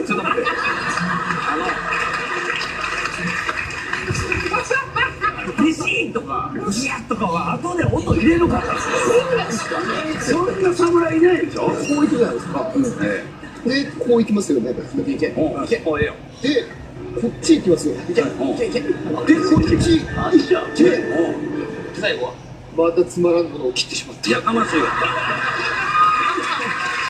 ちょっと待って。ビシーンとかブシャッとかは後で音入れるから。そんな侍いないでしょ。こういくじゃないですか。で、こういきますよね。いけ。もうええよ。で、こっち行きますよ。いけ。で、こっち。で、最後はまたつまらんものを切ってしまった。やかましいわ。